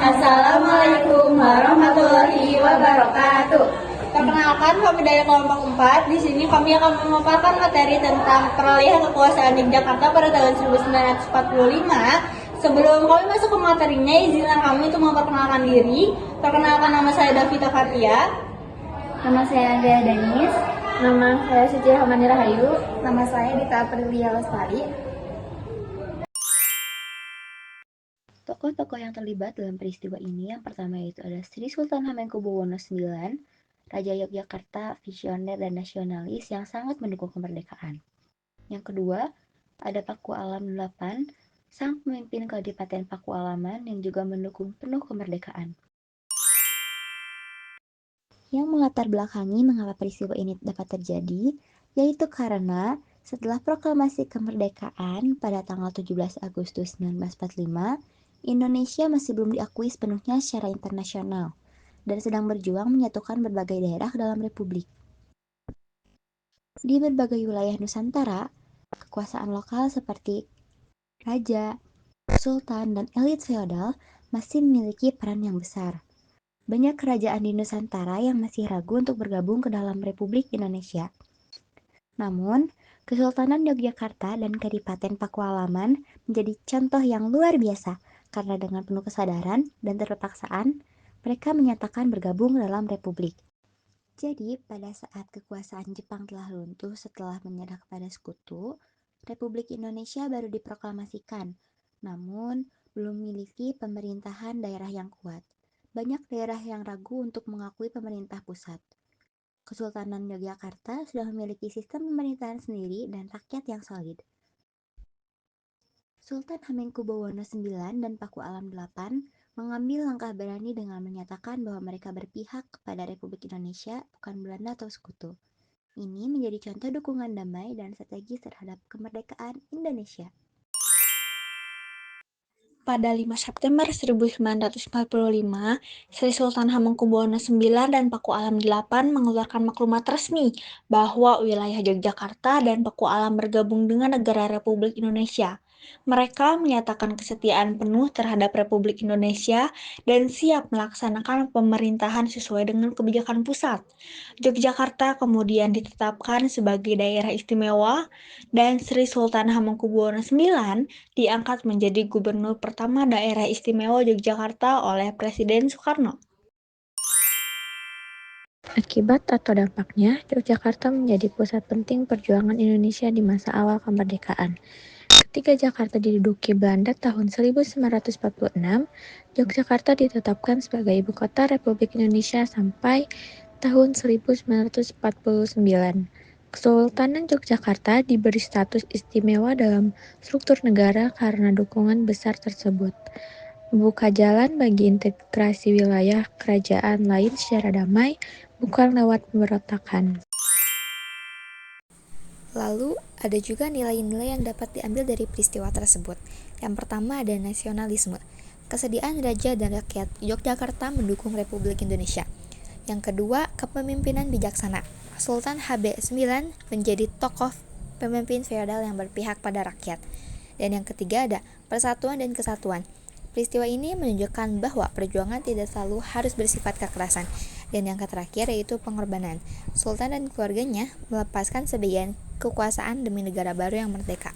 Assalamualaikum warahmatullahi wabarakatuh. Perkenalkan, kami dari kelompok 4. Di sini kami akan memaparkan materi tentang peralihan kekuasaan Yogyakarta pada tahun 1945. Sebelum kami masuk ke materinya, izinkan kami untuk memperkenalkan diri. Perkenalkan, nama saya Davita Fatia. Nama saya Andrea Danis. Nama saya Suci Hamani Rahayu. Nama saya Dita Aprilia Lestari. Tokoh-tokoh yang terlibat dalam peristiwa ini yang pertama yaitu ada Sri Sultan Hamengkubuwono IX, Raja Yogyakarta, visioner dan nasionalis yang sangat mendukung kemerdekaan. Yang kedua, ada Paku Alam VIII, sang pemimpin Kadipaten Pakualaman yang juga mendukung penuh kemerdekaan. Yang melatar belakangi mengapa peristiwa ini dapat terjadi, yaitu karena setelah proklamasi kemerdekaan pada tanggal 17 Agustus 1945, Indonesia masih belum diakui sepenuhnya secara internasional dan sedang berjuang menyatukan berbagai daerah dalam republik. Di berbagai wilayah Nusantara, kekuasaan lokal seperti raja, sultan, dan elit feodal masih memiliki peran yang besar. Banyak kerajaan di Nusantara yang masih ragu untuk bergabung ke dalam Republik Indonesia. Namun, Kesultanan Yogyakarta dan Kadipaten Pakualaman menjadi contoh yang luar biasa karena dengan penuh kesadaran dan terpaksaan, mereka menyatakan bergabung dalam Republik. Jadi, pada saat kekuasaan Jepang telah runtuh setelah menyerah kepada sekutu, Republik Indonesia baru diproklamasikan, namun belum memiliki pemerintahan daerah yang kuat. Banyak daerah yang ragu untuk mengakui pemerintah pusat. Kesultanan Yogyakarta sudah memiliki sistem pemerintahan sendiri dan rakyat yang solid. Sultan Hamengkubuwono IX dan Paku Alam VIII mengambil langkah berani dengan menyatakan bahwa mereka berpihak kepada Republik Indonesia, bukan Belanda atau sekutu. Ini menjadi contoh dukungan damai dan strategis terhadap kemerdekaan Indonesia. Pada 5 September 1945, Sri Sultan Hamengkubuwono IX dan Paku Alam VIII mengeluarkan maklumat resmi bahwa wilayah Yogyakarta dan Paku Alam bergabung dengan negara Republik Indonesia. Mereka menyatakan kesetiaan penuh terhadap Republik Indonesia dan siap melaksanakan pemerintahan sesuai dengan kebijakan pusat. Yogyakarta kemudian ditetapkan sebagai daerah istimewa dan Sri Sultan Hamengkubuwono IX diangkat menjadi gubernur pertama daerah istimewa Yogyakarta oleh Presiden Soekarno. Akibat atau dampaknya, Yogyakarta menjadi pusat penting perjuangan Indonesia di masa awal kemerdekaan. Ketika Jakarta diduduki Belanda tahun 1946, Yogyakarta ditetapkan sebagai ibu kota Republik Indonesia sampai tahun 1949. Kesultanan Yogyakarta diberi status istimewa dalam struktur negara karena dukungan besar tersebut. Membuka jalan bagi integrasi wilayah kerajaan lain secara damai, bukan lewat pemberontakan. Lalu, ada juga nilai-nilai yang dapat diambil dari peristiwa tersebut. Yang pertama ada nasionalisme. Kesediaan raja dan rakyat Yogyakarta mendukung Republik Indonesia. Yang kedua, kepemimpinan bijaksana. Sultan HB9 menjadi tokoh pemimpin feodal yang berpihak pada rakyat. Dan yang ketiga ada persatuan dan kesatuan. Peristiwa ini menunjukkan bahwa perjuangan tidak selalu harus bersifat kekerasan. Dan yang terakhir yaitu pengorbanan. Sultan dan keluarganya melepaskan sebagian kekuasaan demi negara baru yang merdeka.